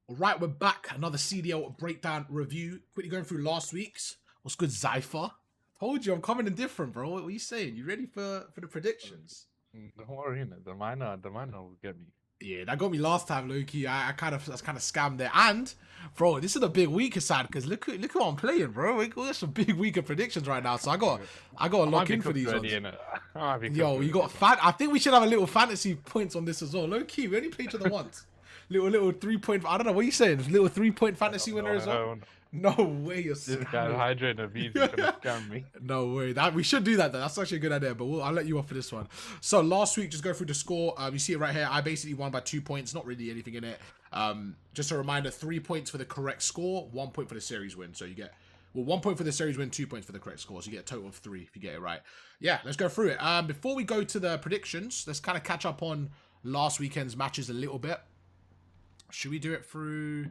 All right, we're back. Another CDL breakdown review. Quickly going through last week's. What's good, Zypher? Told you I'm coming in different, bro. What are you saying? You ready for the predictions? Don't worry, the minor will get me. Yeah, that got me last time, Loki. I kind of scammed there. And, bro, this is a big week aside because look who I'm playing, bro. We got some big week of predictions right now, so I got to lock in for these ones. Yo, you got fan. I think we should have a little fantasy points on this as well. Low key, we only play each other once. Little 3 point. I don't know what are you saying. Little 3 point fantasy winner as well. No way, you're this guy hydrating V's trying to scam me. No way. That we should do that though. That's actually a good idea. But I'll let you off for this one. So last week, just go through the score. You see it right here. I basically won by 2 points. Not really anything in it. Just a reminder: 3 points for the correct score, 1 point for the series win. So you get 1 point for the series win, 2 points for the correct score. So you get a total of 3 if you get it right. Yeah, let's go through it. Before we go to the predictions, let's kind of catch up on last weekend's matches a little bit. Should we do it through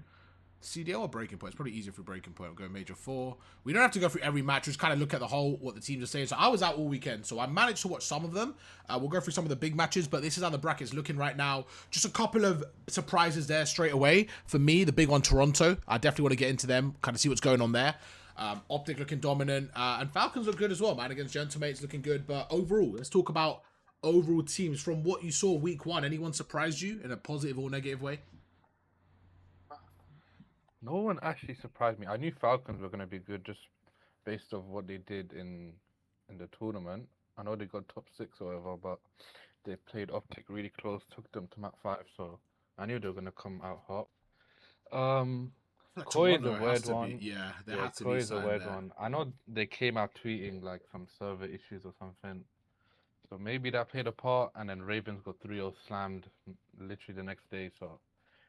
CDL or Breaking Point? It's probably easier for Breaking Point. We'll go Major 4. We don't have to go through every match. Just kind of look at the whole, what the teams are saying. So I was out all weekend, so I managed to watch some of them. We'll go through some of the big matches, but this is how the bracket's looking right now. Just a couple of surprises there straight away. For me, the big one, Toronto. I definitely want to get into them, kind of see what's going on there. Optic looking dominant. And Falcons look good as well, man, against Gentlemates looking good. But overall, let's talk about overall teams. From what you saw week 1, anyone surprised you in a positive or negative way? No one actually surprised me. I knew Falcons were going to be good just based off what they did in the tournament. I know they got top 6 or whatever, but they played Optic really close, took them to map 5, so I knew they were going to come out hot. Koi is a weird one. Yeah, there has to Koi be is a weird one. I know they came out tweeting like some server issues or something. So maybe that played a part, and then Ravens got 3-0 slammed literally the next day, so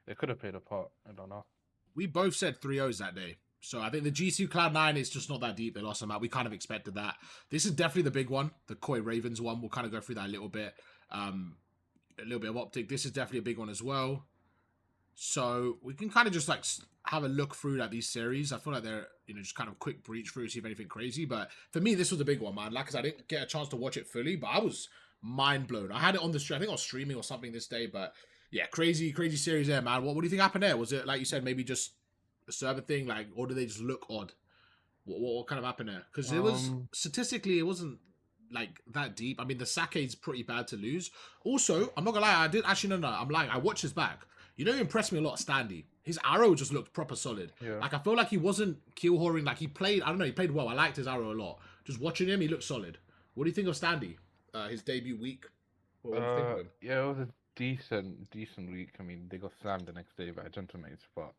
it could have played a part. I don't know. We both said 3-0s that day. So I think the G2 Cloud9 is just not that deep. They lost them out. We kind of expected that. This is definitely the big one, the Koi Ravens one. We'll kind of go through that a little bit. A little bit of Optic. This is definitely a big one as well. So we can kind of just like have a look through like these series. I feel like they're, just kind of quick breach through, see if anything crazy. But for me, this was a big one, man. Like I said, I didn't get a chance to watch it fully, but I was mind blown. I had it on the stream. I think I was streaming or something this day, but yeah, crazy series there, man. What do you think happened there? Was it, like you said, maybe just a server thing, like, or did they just look odd? What kind of happened there? Because it was, statistically, it wasn't, like, that deep. I mean, the Sake's pretty bad to lose. Also, I'm not gonna lie, I did, actually, no, I'm lying. I watched his back. He impressed me a lot, Standy. His arrow just looked proper solid. Yeah. Like, I feel like he wasn't kill whoring, like, he played, I don't know, he played well. I liked his arrow a lot. Just watching him, he looked solid. What do you think of Standy? His debut week? What do you think of him? Yeah, it was a decent week. I mean, they got slammed the next day by Gentlemates, but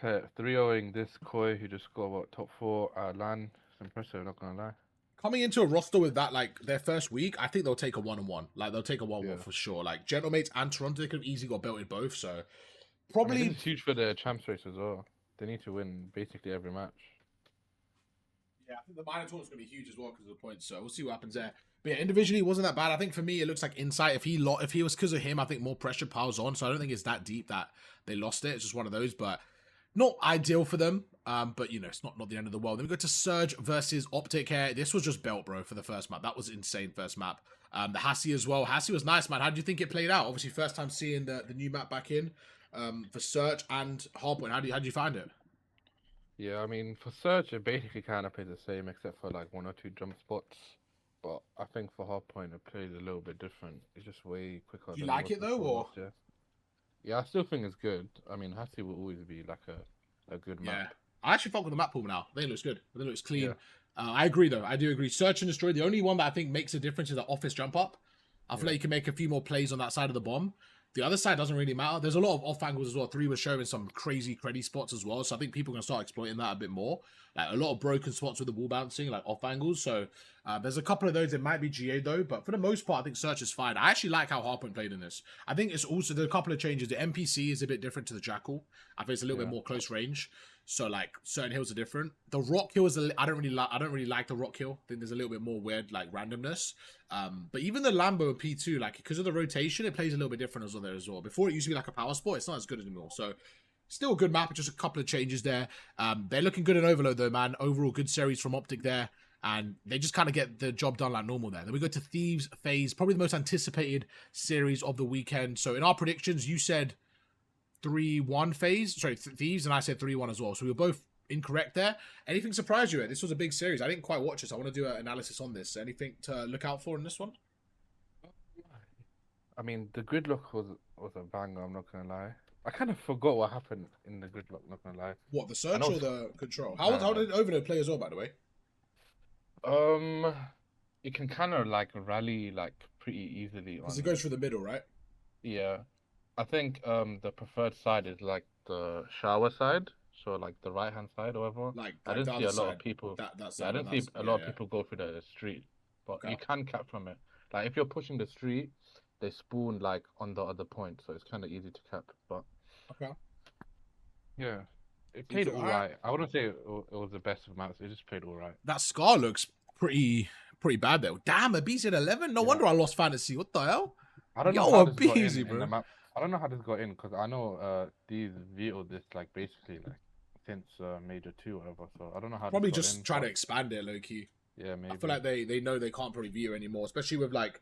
3-0ing this Koi, who just scored, what, top 4 LAN. It's impressive, not gonna lie. Coming into a roster with that, like, their first week, I think they'll take a 1-on-1. Like, they'll take a 1-1 for sure. Like, Gentlemates and Toronto, they could have easily got belted both, so probably... it's huge for the champs race as well. They need to win basically every match. Yeah, I think the minor tournament's going to be huge as well because of the points, so we'll see what happens there. But yeah, individually, it wasn't that bad. I think for me, it looks like Insight. If he was because of him, I think more pressure piles on, so I don't think it's that deep that they lost it. It's just one of those, but not ideal for them. But, it's not the end of the world. Then we go to Surge versus Optic here. This was just belt, bro, for the first map. That was insane first map. The Hassie as well. Hassie was nice, man. How do you think it played out? Obviously, first time seeing the new map back in for Surge and Hardpoint. How do you find it? Yeah, I mean, for Surge, it basically kind of plays the same, except for like 1 or 2 jump spots. But I think for Hardpoint, it plays a little bit different. It's just way quicker. Do you like it though, or? Yeah, I still think it's good. I mean, Hassie will always be like a good map. Yeah. I actually fuck with the map pool now. I think it looks good. I think it looks clean. Yeah. I agree, though. I do agree. Search and Destroy, the only one that I think makes a difference is the office jump up. I feel like you can make a few more plays on that side of the bomb. The other side doesn't really matter. There's a lot of off angles as well. 3 was showing some crazy creddy spots as well. So I think people are going to start exploiting that a bit more. Like a lot of broken spots with the wall bouncing, like off angles. So there's a couple of those. It might be GA though. But for the most part, I think Search is fine. I actually like how Hardpoint played in this. I think it's also, there are a couple of changes. The NPC is a bit different to the Jackal. I think it's a little bit more close range. So like certain hills are different. The rock hill is I don't really like the rock hill. I think there's a little bit more weird like randomness. But even the Lambo P2, like because of the rotation, it plays a little bit different as well there as well. Before it used to be like a power sport, it's not as good anymore. So still a good map, just a couple of changes there. They're looking good in Overload though, man. Overall good series from Optic there. And they just kind of get the job done like normal there. Then we go to Thieves Phase, probably the most anticipated series of the weekend. So in our predictions, you said 3-1 phase. Sorry, Thieves, and I said 3-1 as well. So we were both incorrect there. Anything surprised you? This was a big series. I didn't quite watch this. I want to do an analysis on this. Anything to look out for in this one? I mean, the gridlock was a banger. I'm not gonna lie. I kind of forgot what happened in the gridlock. Not gonna lie. What, the search or the control? How No. did Overload play as well, by the way? You can kind of like rally like pretty easily Because on. it goes through the middle, right? Yeah, I think the preferred side is like the shower side, so like the right hand side or whatever. Like I the didn't see other a lot of side. people. That Yeah, I side. didn't see a lot of people go through the street, but Okay. you can cap from it. Like if you're pushing the street, they spawn like on the other point, so it's kind of easy to cap. But Okay. yeah, it played all Alright. right. I wouldn't say it was the best of maps. It just played all right. That Scar looks pretty bad though. Damn, a BZ 11. No Yeah. wonder I lost fantasy. What the hell? I don't Yo, know how a this got busy, in bro. the map. I don't know how this got in because I know these vetoed this like basically like since Major 2 or whatever. So I don't know how. Probably this got just in, trying to but expand it, low key. yeah, maybe. I feel like they know they can't probably view anymore, especially with like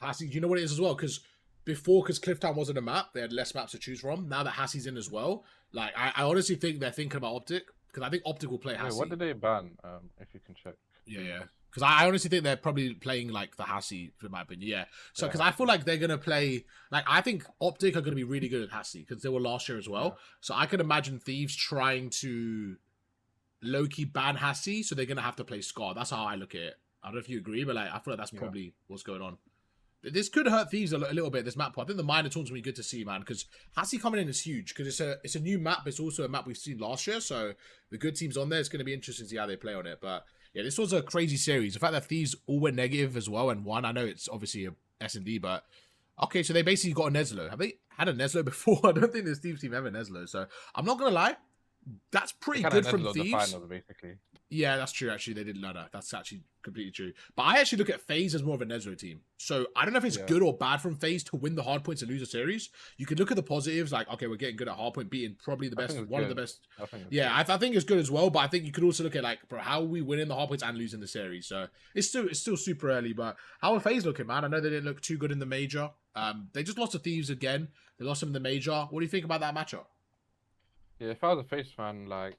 Hassie. Do you know what it is as well? Because because Clifftown wasn't a map, they had less maps to choose from. Now that Hassie's in as well, like I honestly think they're thinking about Optic because I think Optic will play Wait, Hassie. what did they ban? If you can check. Yeah. Because I honestly think they're probably playing like the Hassie, in my opinion. Yeah. So because I feel like they're gonna play like I think Optic are gonna be really good at Hassie because they were last year as well. Yeah. So I can imagine Thieves trying to low-key ban Hassie, so they're gonna have to play Scar. That's how I look at it. I don't know if you agree, but like I feel like that's probably what's going on. This could hurt Thieves a little bit. This map, I think the minor tournaments will be good to see, man. Because Hassie coming in is huge. Because it's a new map. But it's also a map we've seen last year. So the good teams on there. It's going to be interesting to see how they play on it. But yeah, this was a crazy series. The fact that Thieves all went negative as well and won. I know it's obviously a S&D, but okay. So they basically got a Neslo. Have they had a Neslo before? I don't think this Thieves team ever Neslo. So I'm not gonna lie. That's pretty good from Thieves. The finals, basically. Yeah, that's true. Actually, they didn't know that. That's actually completely true. But I actually look at FaZe as more of a Nesro team. So I don't know if it's good or bad from FaZe to win the hard points and lose a series. You could look at the positives, like, okay, we're getting good at hard point, beating probably the best, one of the best. I think it's good as well. But I think you could also look at like, bro, how are we winning the hard points and losing the series? So it's still super early. But how are FaZe looking, man? I know they didn't look too good in the major. They just lost to Thieves again. They lost them in the major. What do you think about that matchup? Yeah, if I was a FaZe fan, like,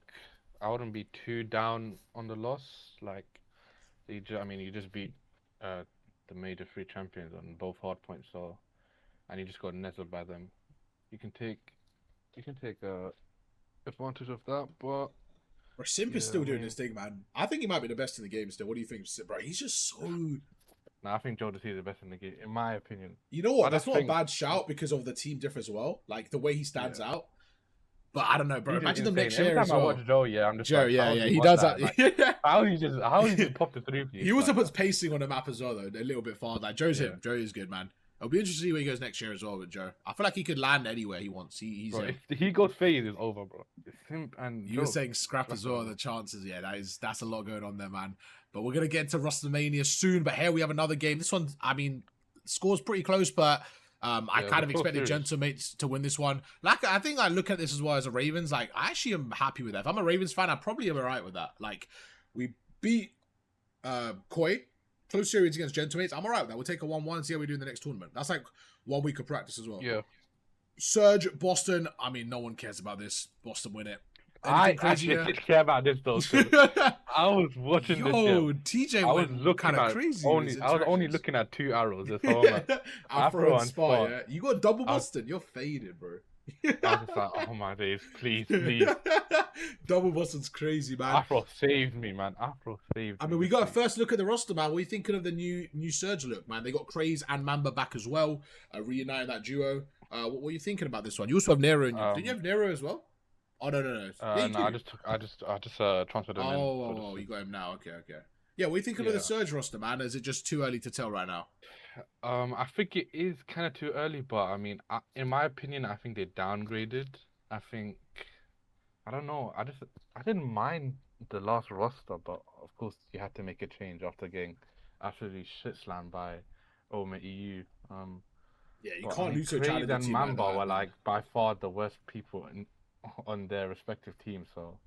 I wouldn't be too down on the loss. Like, you just beat the major 3 champions on both hard points, so and you just got nestled by them. You can take advantage of that, but Bro, Simp is still doing his thing, man. I think he might be the best in the game still. What do you think, Simp? Bro, he's just so. Nah, I think Jodeci is the best in the game, in my opinion. You know what? That's not a bad shout because of the team difference as well. Like the way he stands out. But I don't know, bro. Imagine them next year. Every time I watch Joe, I'm just like, he does that. Like, how he just popped the 3 for you. He also puts pacing on the map as well, though, a little bit farther. Like Joe's him. Joe is good, man. It'll be interesting to see where he goes next year as well with Joe. I feel like he could land anywhere he wants. He's bro, if he goes FaZe, it's over, bro. It's him and you were saying scrap as well. The chances, that's a lot going on there, man. But we're gonna get into WrestleMania soon. But here we have another game. This one, I mean, score's pretty close, but. I kind of expected Gentlemates to win this one. Like, I think I look at this as well as a Ravens. Like, I actually am happy with that. If I'm a Ravens fan, I probably am alright with that. Like, we beat Koi, close series against Gentlemates. I'm alright with that. We'll take a 1-1 and see how we do in the next tournament. That's like 1 week of practice as well. Yeah. Surge, Boston. I mean, no one cares about this. Boston win it. I actually did care about this though. I was watching this. TJ I was looking kind of crazy. I was only looking at 2 arrows. This whole Afro and Spot. Yeah. You got double Boston. You're faded, bro. I was just like, oh my days, please. Double Boston's crazy, man. Afro saved me, man. Afro saved me. I mean, we got a first look at the roster, man. What are you thinking of the new Surge look, man? They got Craze and Mamba back as well, reuniting that duo. What were you thinking about this one? You also have Nero in you. Didn't you have Nero as well? Oh no. No, I just transferred him in. Oh, you got him now. Okay. Yeah, what are you thinking of the Surge roster, man? Is it just too early to tell right now? I think it is kind of too early, but I mean, in my opinion, I think they downgraded. I don't know. I didn't mind the last roster, but of course you had to make a change after getting absolutely shit slammed by Oma EU. Yeah, you can't lose to a challenger team. Mamba were like by far the worst people on their respective teams, so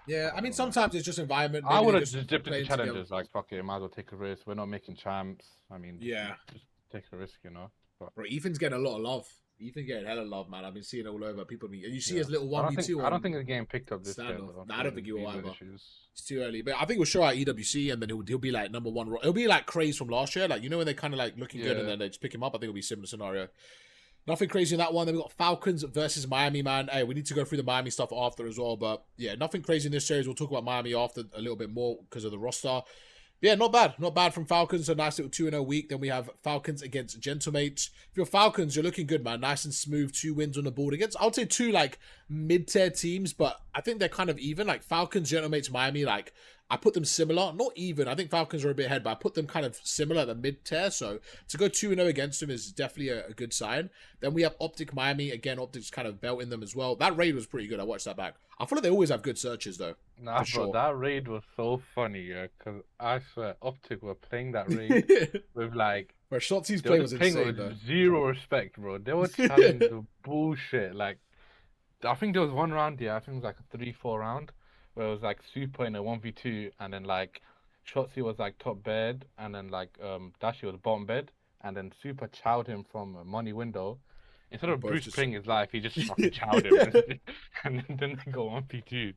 yeah, I mean sometimes it's just environment. I would have just dipped into challenges, like fuck it, might as well take a risk. We're not making champs. I mean, just take a risk, you know. But bro, Ethan's getting a lot of love. Ethan getting hella love, man. I've been seeing it all over. People, and you see Yeah. his little I 1v2 don't on think it's getting picked up this year standoff. though. Nah, I don't think he will Visa either. issues. It's too early, but I think we'll show out EWC, and then he'll be like number one. It'll be like Craze from last year, like you know when they kind of like looking good, and Yeah. then they just pick him up. I think it'll be a similar scenario. Nothing crazy in that one. Then we got Falcons versus Miami, man. Hey, we need to go through the Miami stuff after as well, but yeah, nothing crazy in this series. We'll talk about Miami after a little bit more because of the roster. Yeah, not bad from Falcons. A nice little 2-0 week. Then we have Falcons against Gentlemates. If you're Falcons, you're looking good, man. Nice and smooth. 2 wins on the board against, I would say 2 like mid-tier teams, but I think they're kind of even. Like Falcons, Gentlemates, Miami, like I put them similar. Not even. I think Falcons are a bit ahead, but I put them kind of similar at the mid-tier. So to go 2-0 against them is definitely a good sign. Then we have Optic Miami. Again, Optic's kind of belting them as well. That raid was pretty good. I watched that back. I feel like they always have good searches, though. Nah, bro, sure. that raid was so funny, yeah, because I swear Optic were playing that raid with like Where Shotzi's they play were was just playing insane, with though. zero respect, bro. They were telling the bullshit. Like, I think there was one round, yeah, I think it was like a 3-4 round, where it was like Super in a 1v2, and then like Shotzi was like top bed, and then like Dashi was bottom bed, and then Super chowed him from a money window. Instead of Both Bruce just- playing his life, he just fucking chowed him, and then they go 1v2.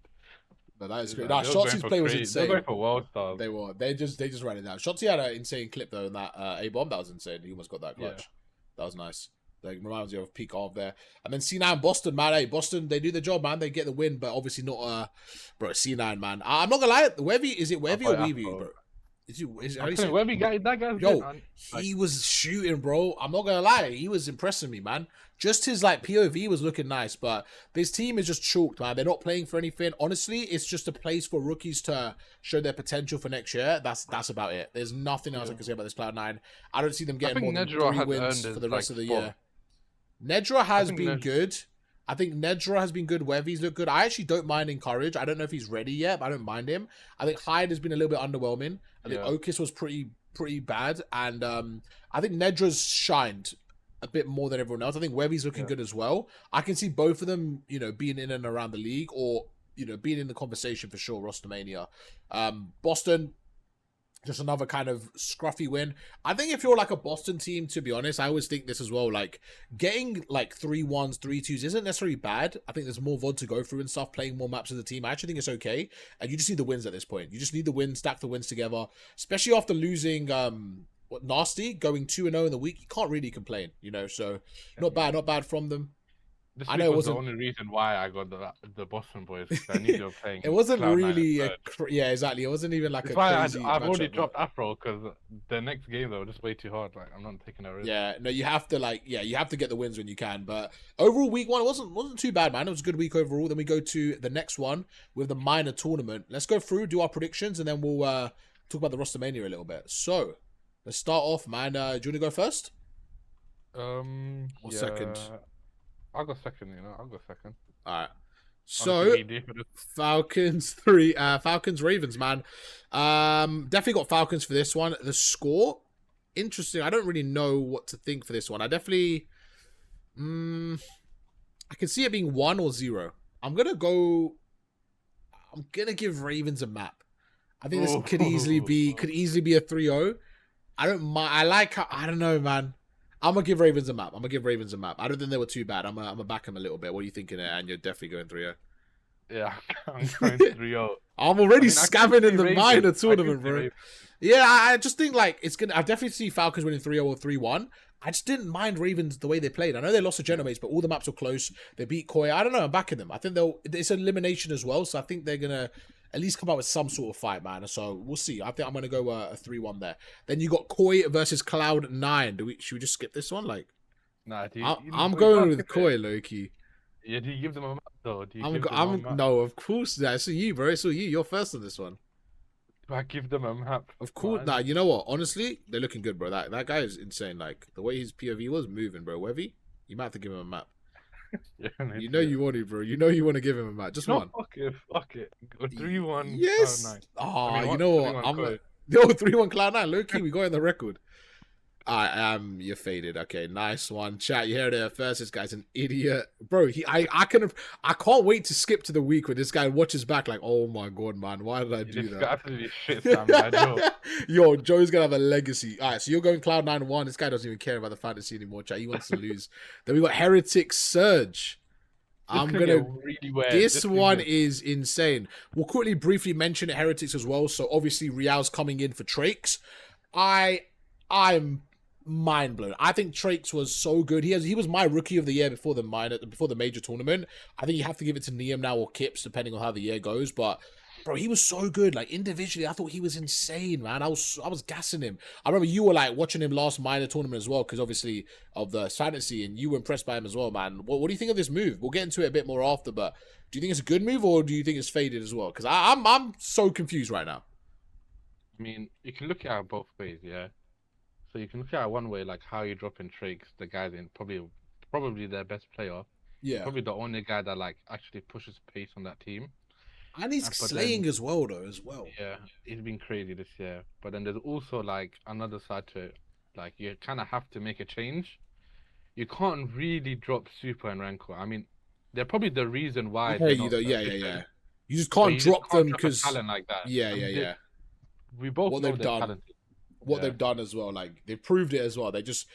No, that is They great. were Nah, going Shotzi's for play was crazy. They insane. were going for world stars. They were. They just ran it down. Shotzi had an insane clip though in that A-bomb. That was insane. He almost got that clutch. Yeah. That was nice. Like reminds you of peak off there. And then C9 Boston, man. Hey, Boston, they do the job, man. They get the win, but obviously not bro, C9, man. I'm not gonna lie, Webby, is it Webby or Weavy, bro? How do you say? Webby guy, that guy's Yo, good, man. he was shooting, bro. I'm not gonna lie, he was impressing me, man. Just his like POV was looking nice, but this team is just chalked, man. They're not playing for anything. Honestly, it's just a place for rookies to show their potential for next year. That's about it. There's nothing else I can say about this Cloud9. I don't see them getting more than Nedra 3 has wins earned for the his, rest like, of the spot. year. Nedra has think been good. I think Nedra has been good. Wevy's looked good. I actually don't mind Encourage. I don't know if he's ready yet, but I don't mind him. I think Hyde has been a little bit underwhelming. I think Yeah. Okis was pretty bad. And I think Nedra's shined a bit more than everyone else. I think Wevy's looking Yeah. good as well. I can see both of them, being in and around the league or, being in the conversation for sure, Rostermania. Boston, just another kind of scruffy win. I think if you're like a Boston team, to be honest, I always think this as well. Like getting like 3-1s, 3-2s isn't necessarily bad. I think there's more VOD to go through and stuff, playing more maps as a team. I actually think it's okay. And you just need the wins at this point. You just need the wins, stack the wins together, especially after losing Nasty, going 2-0 in the week. You can't really complain, so not bad from them. This I week know it was the wasn't- only reason why I got the Boston boys. 'Cause I knew they were playing. It wasn't Cloud9 really at third. yeah, exactly. It wasn't even like That's a why crazy I've already matchup, dropped Afro because the next game though was just way too hard. Like I'm not taking a risk. Yeah, no, you have to you have to get the wins when you can. But overall, week 1 it wasn't too bad, man. It was a good week overall. Then we go to the next one with the minor tournament. Let's go through, do our predictions, and then we'll talk about the Rostermania a little bit. So let's start off, man. Do you want to go first? Or Or second? I'll go second. I'll go second. All right. I'm So feeling deep for this. Falcons Falcons Ravens, man. Definitely got Falcons for this one. The score, interesting. I don't really know what to think for this one. I definitely, I can see it being 1 or 0. I'm gonna give Ravens a map. I think this could easily be a 3-0. I don't mind. I don't know, man. I'm gonna give Ravens a map. I don't think they were too bad. I'm gonna back them a little bit. What are you thinking? And you're definitely going 3-0. Yeah, I'm going 3-0. I'm already I can scamming see in the Ravens. minor I can tournament, see bro. Ravens. Yeah, I just think like it's gonna. I definitely see Falcons winning 3-0 or 3-1. I just didn't mind Ravens the way they played. I know they lost to Genomates, but all the maps were close. They beat Koi. I don't know. I'm backing them. I think it's an elimination as well, so I think they're gonna at least come out with some sort of fight, man. So we'll see. I think I'm gonna go a 3-1 there. Then you got Koi versus Cloud9. Should we just skip this one? Like, Nah, do you, I'm you going can't with skip it. Koi, Loki. Yeah, do you give them a map though? Do you give them a I'm map? no, of course. Yeah, it's you, bro. It's you. You're first on this one. Do I give them a map? Of course. Nah, you know what? Honestly, they're looking good, bro. That guy is insane. Like the way his POV was moving, bro. Webby, you might have to give him a map. You know you want to, bro. You know you want to give him a map. Just No, one. fuck it. Go 3-1. Yes. Cloud9. Ah, I mean, you know what? 3-1 I'm Koi. yo 3-1 Cloud9. Low key, we got in the record. I am. You're faded. Okay, nice one. Chat, you heard it first. This guy's an idiot, bro. I can't wait to skip to the week where this guy watches back like, oh my god, man, why did I do This that? guy absolutely shit, Sam. I know. Yo, Joe's gonna have a legacy. All right, so you're going Cloud9-1. This guy doesn't even care about the fantasy anymore, chat. He wants to lose. Then we got Heretic Surge. This I'm could gonna. get really weird. This one get... is insane. We'll quickly, briefly mention Heretics as well. So obviously, Real's coming in for Trakes. I'm mind blown. I think Trakes was so good. He was my rookie of the year before the major tournament. I think you have to give it to Niam now or Kips, depending on how the year goes. But bro, he was so good. Like individually, I thought he was insane, man. I was gassing him. I remember you were like watching him last minor tournament as well, because obviously of the fantasy, and you were impressed by him as well, man. What do you think of this move? We'll get into it a bit more after, but do you think it's a good move or do you think it's faded as well? Because I'm so confused right now. I mean, you can look at it both ways, yeah. So you can look at it one way, like how you drop in Trakes, the guy's in probably their best player. Yeah. Probably the only guy that like actually pushes pace on that team. And he's slaying as well, though, as well. Yeah, he's been crazy this year. But then there's also like another side to it. Like you kind of have to make a change. You can't really drop super and rancor. I mean, they're probably the reason why. Yeah. You just can't drop them because talent like that. Yeah. We both what know they've they're done. talented. What they've done as well, like they've proved it as well. They just,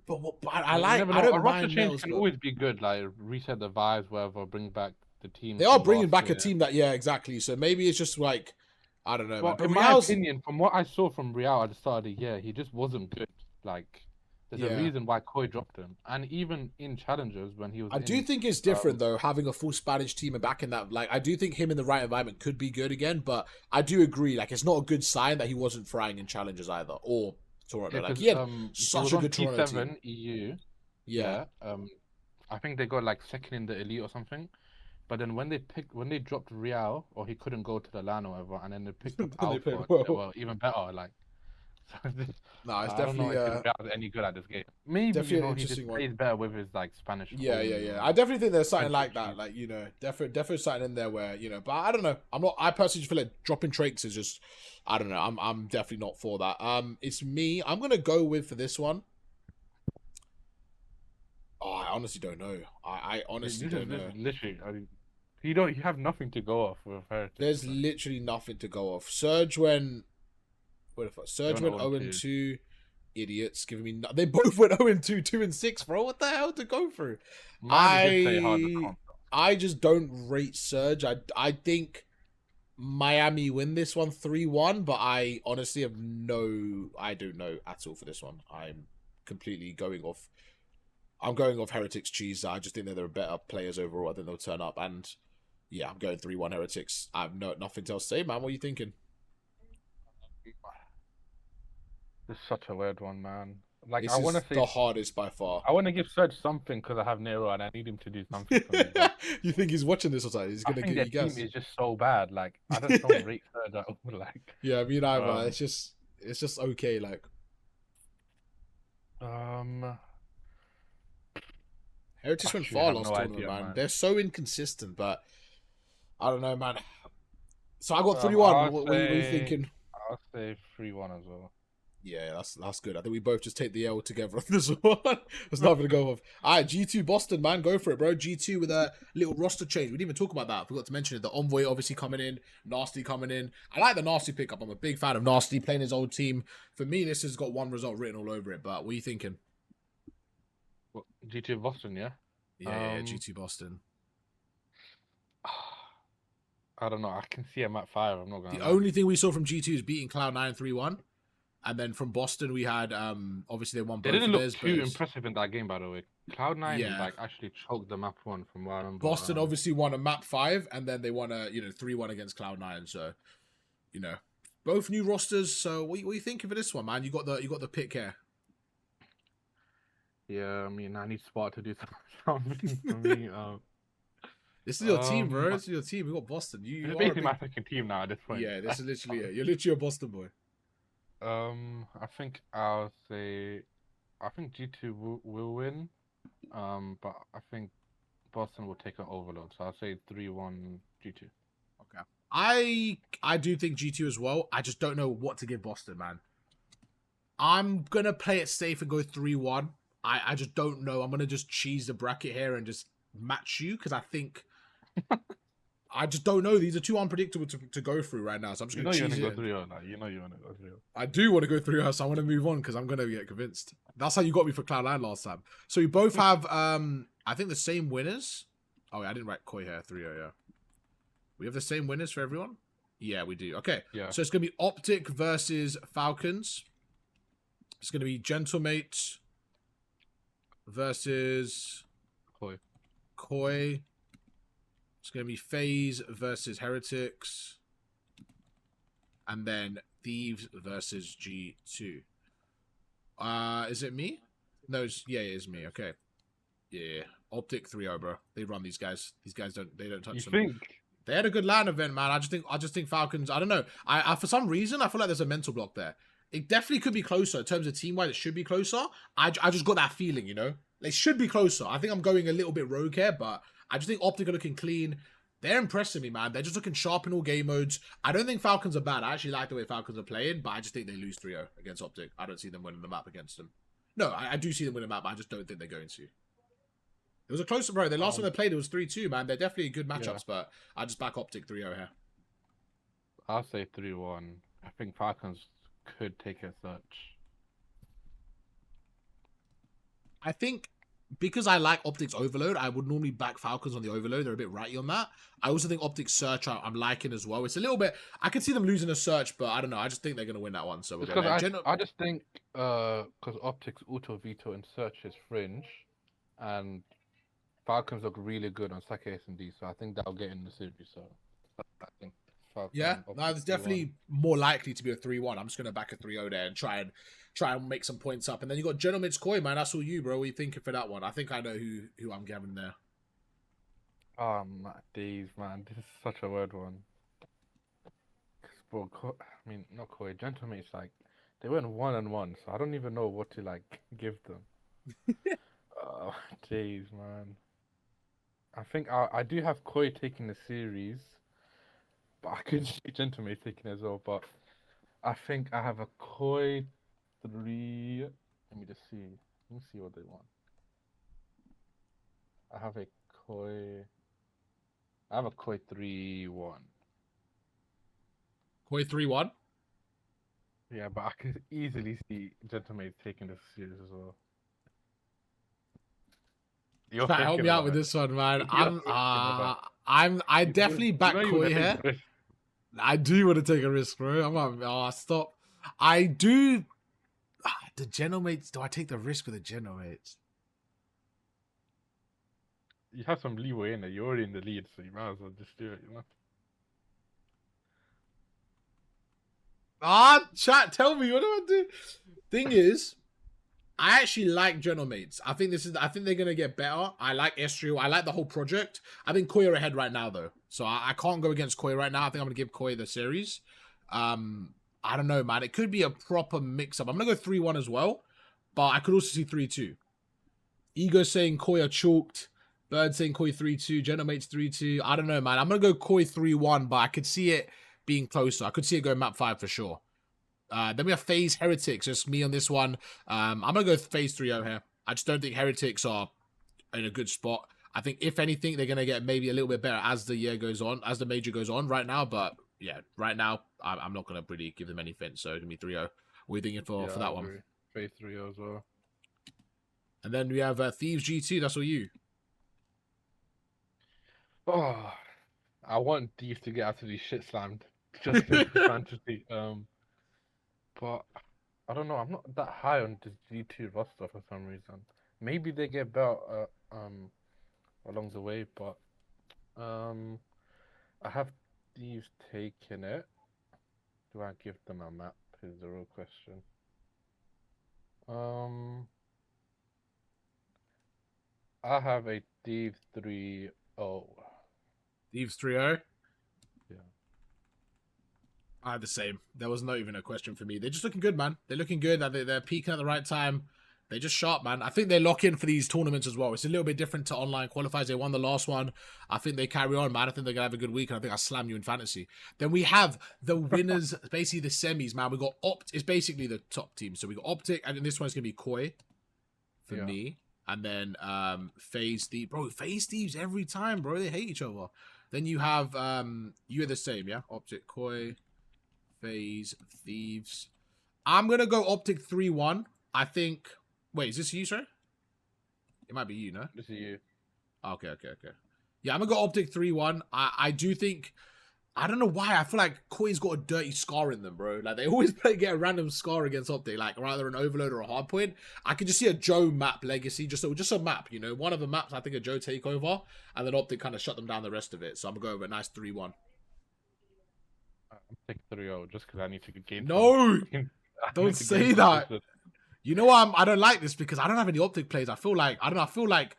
but I don't mind a roster change Nels, can but... always be good. Like reset the vibes, whatever, bring back the team. They are bringing back a team that, yeah, exactly. So maybe it's just like, I don't know. Well, in my opinion, from what I saw from Real at the start of the year, he just wasn't good. Like, there's a reason why Koi dropped him, and even in challenges when he was. I do think it's different though, having a full Spanish team and back in that. Like, I do think him in the right environment could be good again, but I do agree. Like, it's not a good sign that he wasn't frying in challenges either, or Toronto. Yeah, like, he had such a good T7 Toronto team. EU. Yeah. I think they got like second in the elite or something. But then when they dropped Real, or he couldn't go to the LAN or whatever, and then they picked up Alpha, well, even better. Like, no, it's I definitely don't know if Real's any good at this game. Maybe he just plays better with his like Spanish. Yeah. I definitely think there's something like that. Like, definitely something in there where but I don't know. I personally just feel like dropping Trakes is just, I don't know. I'm definitely not for that. It's me. I'm gonna go with for this one. Oh, I honestly don't know. I honestly don't know. Literally, you have nothing to go off with her. There's literally nothing to go off. Surge went 0-2. Idiots giving me. They both went 0-2, 2-6, bro. What the hell to go through? I just don't rate Surge. I think Miami win this one 3-1, but I honestly I don't know at all for this one. I'm completely going off. I'm going off Heretics cheese. I just think that they're better players overall. I think they'll turn up. And yeah, I'm going 3-1 Heretics. I have nothing else to say, man. What are you thinking? It's such a weird one, man. Like, I want to say the hardest by far. I want to give Surge something because I have Nero and I need him to do something for me. You think he's watching this or something? He's gonna get you guys. Team is just so bad. Like, I don't rate Surge at all. Like, yeah, I mean, it's just okay. Like, Heretics went far last tournament, man. They're so inconsistent, but I don't know, man. So I got 3-1. What are you thinking? I'll say 3-1 as well. Yeah, that's good. I think we both just take the L together on this one. There's nothing to go off. All right, G2 Boston, man. Go for it, bro. G2 with a little roster change. We didn't even talk about that. I forgot to mention it. The Envoy obviously coming in. Nasty coming in. I like the Nasty pickup. I'm a big fan of Nasty playing his old team. For me, this has got one result written all over it. But what are you thinking? What, G2 Boston, yeah? Yeah, G2 Boston. I don't know. I can see him at 5. I'm not going to The only thing we saw from G2 is beating Cloud9 3-1. And then from Boston, we had, obviously they won both. They didn't look too impressive in that game, by the way. Cloud9 like actually choked the map 1 from what I remember. Boston obviously won a map 5, and then they won a 3-1 against Cloud9. So, both new rosters. So what are you thinking for this one, man? You got the pick here. Yeah, I mean, I need Spark to do something for me. This is your team, bro. This is your team. We got Boston. It's basically my second team now at this point. Yeah, this is literally it. You're literally a Boston boy. I think G2 will win. But I think Boston will take an overload. So I'll say 3-1 G2. Okay. I do think G2 as well. I just don't know what to give Boston, man. I'm gonna play it safe and go 3-1. I just don't know. I'm gonna just cheese the bracket here and just match you because I think I just don't know. These are too unpredictable to go through right now. So I'm just You gonna know you cheese wanna it. go 3-0 now. You know you wanna go 3-0. I do want to go through her, so I want to move on because I'm gonna get convinced. That's how you got me for Cloud9 last time. So we both have I think the same winners. Oh wait, I didn't write Koi here 3-0, yeah. We have the same winners for everyone? Yeah, we do. Okay. Yeah. So it's gonna be Optic versus Falcons. It's gonna be Gentlemate versus Koi. It's gonna be FaZe versus Heretics. And then Thieves versus G2. Is it me? No, yeah, it is me. Okay. Yeah. Optic 3-0, bro. They run these guys. These guys don't touch You them. think? They had a good LAN event, man. I just think Falcons, I don't know. I for some reason I feel like there's a mental block there. It definitely could be closer in terms of team wise, it should be closer. I just got that feeling, you know? It should be closer. I think I'm going a little bit rogue here, but I just think Optic are looking clean. They're impressing me, man. They're just looking sharp in all game modes. I don't think Falcons are bad. I actually like the way Falcons are playing, but I just think they lose 3-0 against Optic. I don't see them winning the map against them. No, I do see them winning the map, but I just don't think they're going to. It was a closer, bro. The last time they played, it was 3-2, man. They're definitely good matchups, but I just back Optic 3-0 here. I'll say 3-1. I think Falcons could take a search. I think because I like Optics Overload, I would normally back Falcons on the Overload. They're a bit ratty on that. I also think Optics Search I'm liking as well. It's a little bit... I can see them losing a Search, but I don't know. I just think they're going to win that one. So we're going to... I just think because Optics Auto Veto and Search is fringe, and Falcons look really good on Sake S&D, so I think that'll get in the series. So I think Falcons... Yeah, no, it's definitely more likely to be a 3-1. I'm just going to back a 3-0 there and try and make some points up. And then you got Gentleman's Koi, man. That's all you, bro. What are you thinking for that one? I think I know who I'm giving there. Oh, my days, man. This is such a weird one. Bro, I mean, not Koi. Gentleman's like, they went 1-1, so I don't even know what to, like, give them. Oh, days, man. I think I do have Koi taking the series, but I could see Gentleman taking it as well. But I think I have a Koi 3. Let me just see. Let me see what they want. I have a Koi 3-1. Koi 3-1? Yeah, but I could easily see Gentleman taking the series as well. Help me out with this one, man. I definitely back Koi here. I do want to take a risk, bro. Stop. I do. The Genomates. Do I take the risk with the Genomates? You have some leeway in there. You're already in the lead, so you might as well just do it, you know? Chat, tell me, what do I do? Thing is, I actually like Genomates. I think they're gonna get better. I like Estriel. I like the whole project. I think Koi are ahead right now though. So I can't go against Koi right now. I think I'm gonna give Koi the series. I don't know, man. It could be a proper mix-up. I'm gonna go 3-1 as well, but I could also see 3-2. Ego saying Koi are chalked. Bird saying Koi 3-2. Genomates 3-2. I don't know, man. I'm gonna go Koi 3-1, but I could see it being closer. I could see it going map 5 for sure. Then we have FaZe Heretics. Just me on this one. I'm going to go FaZe 3-0 here. I just don't think Heretics are in a good spot. I think, if anything, they're going to get maybe a little bit better as the year goes on, as the major goes on right now. But, yeah, right now, I'm not going to really give them anything. So, it's going to be 3-0. What are you thinking for that one? FaZe 3-0 as well. And then we have Thieves G2. That's all you. Oh, I want Thieves to get absolutely shit slammed. Just for fantasy. But I don't know. I'm not that high on this G2 roster for some reason. Maybe they get better along the way, but I have Thieves taking it. Do I give them a map? Is the real question. I have a Thieves 3-0. Thieves 3-0? Yeah. I had the same. There was not even a question for me. They're just looking good, man. They're looking good. They're peaking at the right time. They're just sharp, man. I think they lock in for these tournaments as well. It's a little bit different to online qualifiers. They won the last one. I think they carry on, man. I think they're going to have a good week, and I think I slam you in fantasy. Then we have the winners, basically the semis, man. We got It's basically the top team. So we got Optic, and then this one's going to be Koi for me. And then FaZe Thieves. Bro, FaZe Thieves every time, bro. They hate each other. Then you have, you're the same, yeah? Optic, Koi, FaZe Thieves. I'm going to go Optic 3-1. I think... Wait, is this you, sir? It might be you, no? This is you. Okay. Yeah, I'm going to go Optic 3-1. I do think... I don't know why. I feel like Koi's got a dirty scar in them, bro. Like, they always get a random scar against Optic. Like, rather an overload or a hard point. I could just see a Joe map legacy. Just a map, you know? One of the maps, I think, a Joe takeover. And then Optic kind of shut them down the rest of it. So I'm going to go with a nice 3-1. I'm taking 3-0 just because I need to gain. No! Don't say that. You know why I don't like this? Because I don't have any Optic plays. I feel like, I don't know, I feel like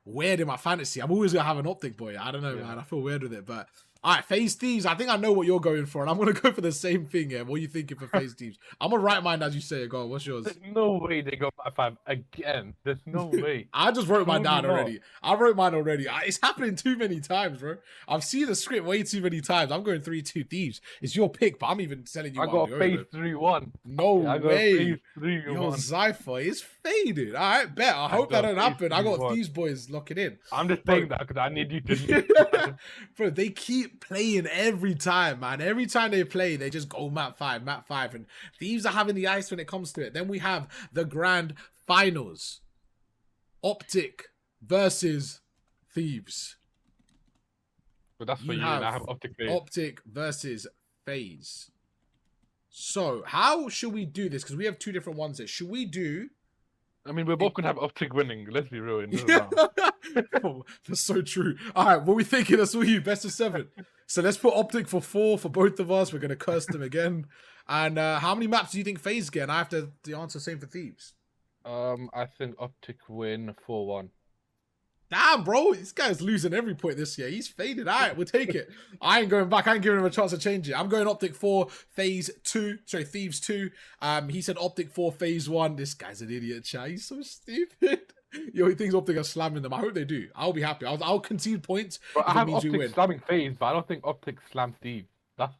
weird in my fantasy. I'm always going to have an Optic boy. I don't know, man. I feel weird with it. But, all right, FaZe Thieves. I think I know what you're going for. And I'm going to go for the same thing, yeah. What are you thinking for FaZe Thieves? I'm going to write mine as you say it. Go on, what's yours? There's no way they go 5 again. There's no way. I just wrote mine down already. I wrote mine already. It's happening too many times, bro. I've seen the script way too many times. I'm going 3-2 Thieves. It's your pick, but I'm even telling you I got FaZe 3-1. No way. FaZe 3-1. Yo, Cypher is faded. All right, bet. I hope that don't happen. I got Thieves boys locking in. I'm just saying that because I need you to. Bro, they keep playing every time, man. Every time they play, they just go map 5. And Thieves are having the ice when it comes to it. Then we have the grand finals. Optic versus Thieves. But that's for you, and I have Optic FaZe. Optic versus FaZe. So, how should we do this? Because we have two different ones here. Should we do... I mean, we're both going to have Optic winning. Let's be real. Oh, that's so true. All right, what are we thinking? That's all you. Best of 7. So let's put Optic for 4 for both of us. We're going to curse them again. And how many maps do you think FaZe get? And I have to the answer same for Thieves. I think Optic win 4-1. Damn, bro. This guy's losing every point this year. He's faded. All right, we'll take it. I ain't going back. I ain't giving him a chance to change it. I'm going Optic 4, FaZe 2. Sorry, Thieves 2. He said Optic 4, FaZe 1. This guy's an idiot, chat. He's so stupid. Yo, he thinks Optic are slamming them. I hope they do. I'll be happy. I'll concede points. But I have Optic slamming FaZe, but I don't think Optic slams Thieves. That's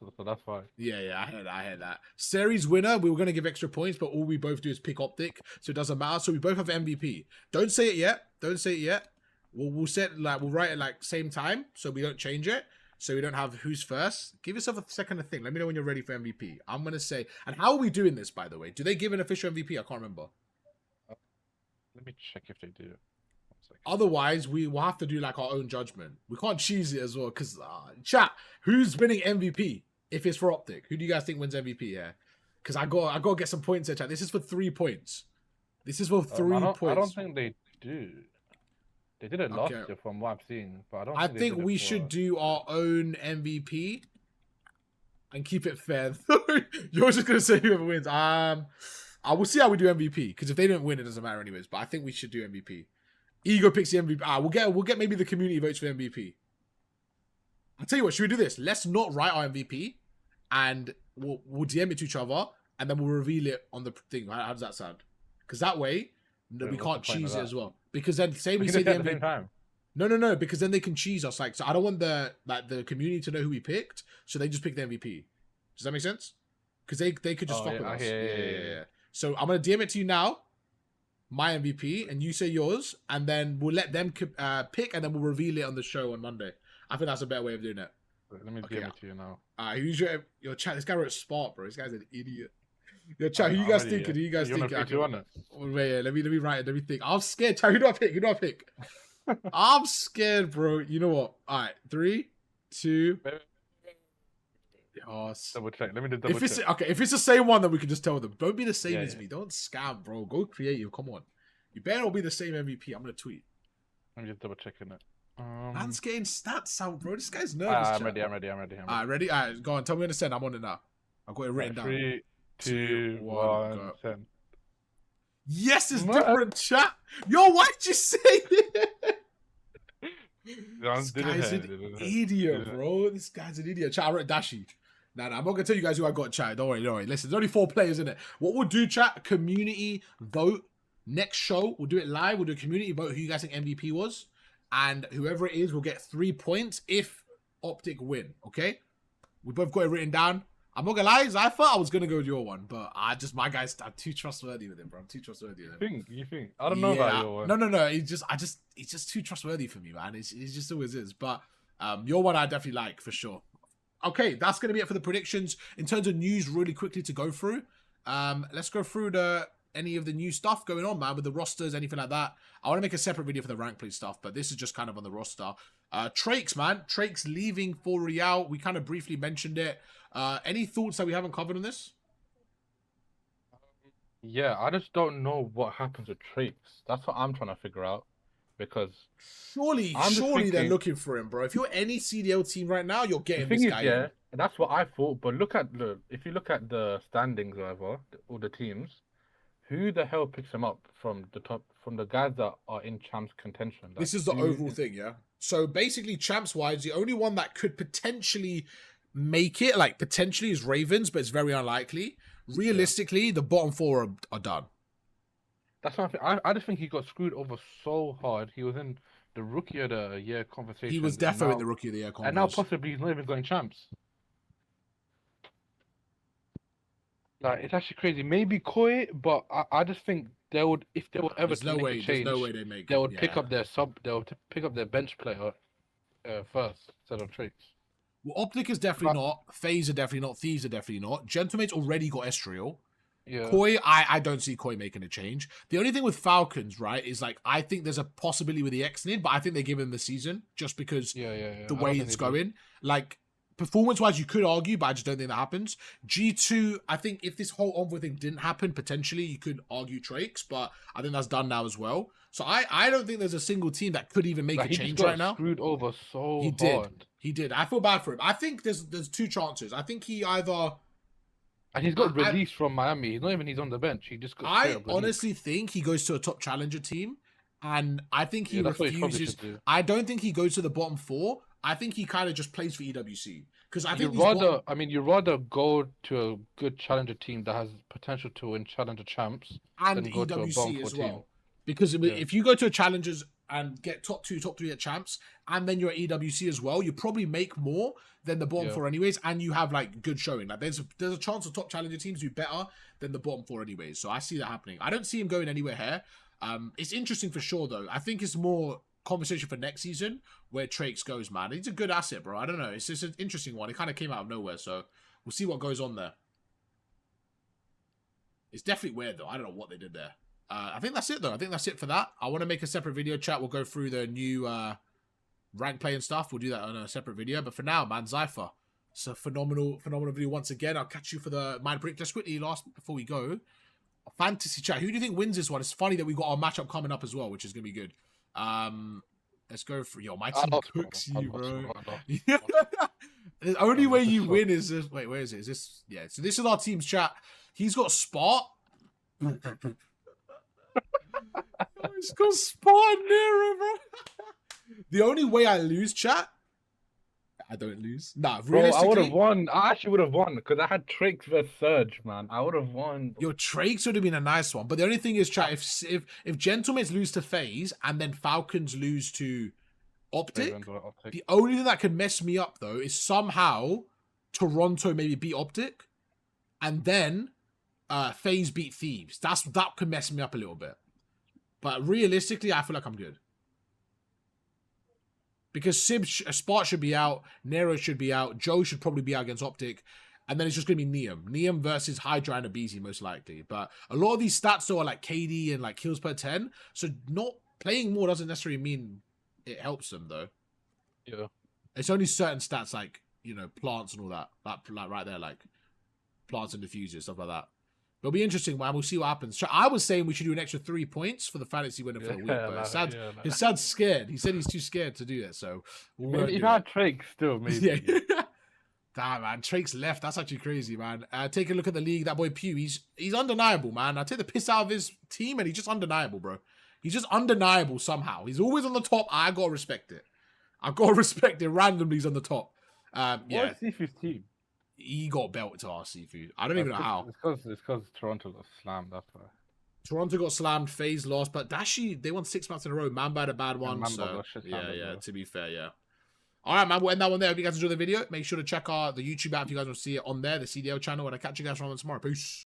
fine. Yeah, I heard that. Series winner, we were going to give extra points, but all we both do is pick Optic, so it doesn't matter. So we both have MVP. Don't say it yet. We'll write it like same time, so we don't change it. So we don't have who's first. Give yourself a second to think. Let me know when you're ready for MVP. I'm going to say, and how are we doing this, by the way? Do they give an official MVP? I can't remember. Let me check if they do. Otherwise, we will have to do like our own judgment. We can't choose it as well, because chat, who's winning MVP if it's for Optic? Who do you guys think wins MVP? Yeah, because I got to get some points here, chat. This is for 3 points. This is for 3 points. I don't think they do. They did it last year from what I'm seeing, but I think we should do our own MVP and keep it fair. You're just gonna say whoever wins. I will see how we do MVP, because if they don't win, it doesn't matter anyways. But I think we should do MVP. Ego picks the MVP. We'll get maybe the community votes for MVP. I'll tell you what. Should we do this? Let's not write our MVP, and we'll DM it to each other, and then we'll reveal it on the thing. How does that sound? Because that way we can't cheese it as well. Because then say we say the MVP. Same time. No, because then they can cheese us. Like, so I don't want the community to know who we picked, so they just pick the MVP. Does that make sense? Because they could just fuck with us. Yeah. So I'm gonna DM it to you now, my MVP, and you say yours, and then we'll let them pick, and then we'll reveal it on the show on Monday. I think that's a better way of doing it. Let me DM it to you now. Who's your chat? This guy wrote Spark, bro. This guy's an idiot. Yo, chat, who you guys thinking? Who you guys thinking? Wait, let me write it. Let me think. I'm scared, chat. Who do I pick? I'm scared, bro. You know what? All right, 3, 2. Double check. Let me just double check. Okay, if it's the same one, then we can just tell them. Don't be the same as me. Don't scam, bro. Go creative. Come on. You better not be the same MVP. I'm gonna tweet. I'm just double checking it. Man's getting stats out, bro. This guy's nervous. I'm ready. Ready? All right, go on. Tell me when to send. I'm on it now. I've got it written down. 3, 2, 1, send. Yes, it's different, chat. Yo, why'd you say it? This guy's an idiot, bro. This guy's an idiot. Chat, I wrote Dashi. Nah, I'm not going to tell you guys who I got, chat. Don't worry. Listen, there's only 4 players in it. What we'll do, chat, community vote Next show, we'll do it live. We'll do a community vote who you guys think MVP was. And whoever it is will get 3 points if Optic win, okay? We both got it written down. I'm not gonna lie, I thought I was gonna go with your one, but my guys, I'm too trustworthy with him, bro. I'm too trustworthy with him. You think? I don't know about your one. No. He's just too trustworthy for me, man. It's just always is. But your one I definitely like for sure. Okay, that's gonna be it for the predictions. In terms of news, really quickly to go through. Let's go through any of the new stuff going on, man, with the rosters, anything like that. I want to make a separate video for the rank play stuff, but this is just kind of on the roster. Trakes, man. Trakes leaving for Real. We kind of briefly mentioned it. Any thoughts that we haven't covered on this? Yeah, I just don't know what happens with Trakes. That's what I'm trying to figure out. Because surely they're looking for him, bro. If you're any CDL team right now, you're getting this guy. Yeah, and that's what I thought. But if you look at the standings, or whatever, all the teams, who the hell picks him up from the top, from the guys that are in champs contention? Like, this is the overall thing, yeah. So basically, champs wise, the only one that could potentially make it, like potentially, is Ravens, but it's very unlikely. Realistically, the bottom 4 are done. That's what I just think he got screwed over so hard. He was in the Rookie of the Year conversation. He was definitely in the Rookie of the Year conversation. And now possibly he's not even going champs. Like, it's actually crazy. Maybe Koi, but I just think they would, if they were ever to make a change, there's no way they would pick up their pick up their bench player first instead of Trakes. Well, Optic is definitely not. FaZe are definitely not. Thieves are definitely not. Gentlemate's already got Estriel. Yeah. Koi, I don't see Koi making a change. The only thing with Falcons, right, is like I think there's a possibility with the Xnid, but I think they give him the season just because the way it's going. Like performance-wise, you could argue, but I just don't think that happens. G2, I think if this whole Envoy thing didn't happen, potentially you could argue Trakes, but I think that's done now as well. So I don't think there's a single team that could even make a change right now. Screwed over so he hard. He did. I feel bad for him. I think there's 2 chances. I think he either. And he's got released from Miami. He's on the bench. He just got. I honestly think he goes to a top challenger team, and I think he refuses. I don't think he goes to the bottom 4. I think he kind of just plays for EWC because I think you'd rather go to a good challenger team that has potential to win challenger champs and than go to a EWC as well. Team. Because if you go to a challengers and get top 2, top 3 at champs, and then you're at EWC as well, you probably make more than the bottom 4 anyways, and you have like good showing. Like there's a chance of top challenger teams do better than the bottom 4 anyways. So I see that happening. I don't see him going anywhere here. It's interesting for sure though. I think it's more conversation for next season where Trakes goes, man. He's a good asset, bro. I don't know. It's just an interesting one. It kind of came out of nowhere, so we'll see what goes on there. It's definitely weird though. I don't know what they did there. I think that's it though. I think that's it for that. I want to make a separate video chat. We'll go through the new rank play and stuff. We'll do that on a separate video. But for now, man, Zypher. It's a phenomenal video once again. I'll catch you for the mind break. Just quickly, before we go. Fantasy chat. Who do you think wins this one? It's funny that we got our matchup coming up as well, which is going to be good. Let's go for my team cooks you, bro. The only way you win is this. Wait, where is it? Is this? Yeah. So this is our team's chat. He's got Spot. He's got Spot and Nero, bro. The only way I lose, chat. I don't lose. Nah, realistically, bro, I would have won. I actually would have won because I had Trakes versus Surge, man. I would have won. Your Trakes would have been a nice one, but the only thing is, chat. If Gentlemates lose to FaZe and then Falcons lose to Optic, the only thing that could mess me up though is somehow Toronto maybe beat Optic, and then FaZe beat Thieves. That could mess me up a little bit. But realistically, I feel like I'm good. Because Spot should be out, Nero should be out, Joe should probably be out against Optic, and then it's just going to be Neum. Neum versus Hydra and Abizi, most likely. But a lot of these stats, though, are like KD and like kills per 10, so not playing more doesn't necessarily mean it helps them, though. Yeah. It's only certain stats like, plants and all that. Like right there, like plants and diffusers, stuff like that. It'll be interesting, man. We'll see what happens. So I was saying we should do an extra 3 points for the fantasy winner for the week, but Sad's scared. He said he's too scared to do that, so maybe if I had Trakes still, maybe. Yeah. Damn, man. Trakes left. That's actually crazy, man. Take a look at the league. That boy Pew, he's undeniable, man. I take the piss out of his team, and he's just undeniable, bro. He's just undeniable somehow. He's always on the top. I gotta respect it. I gotta respect it. Randomly, he's on the top. Yeah. What's Sifu's team? He got belt to our Seafood. I don't even know how. It's because Toronto got slammed, that's why. Toronto got slammed, FaZe lost, but Dashi, they won 6 months in a row. Mamba had a bad one. Mamba So got shit yeah, slammed as yeah, well. to be fair, yeah. All right, man, we'll end that one there. Hope you guys enjoyed the video. Make sure to check out the YouTube app if you guys want to see it on there, the CDL channel, and I'll catch you guys on tomorrow. Peace.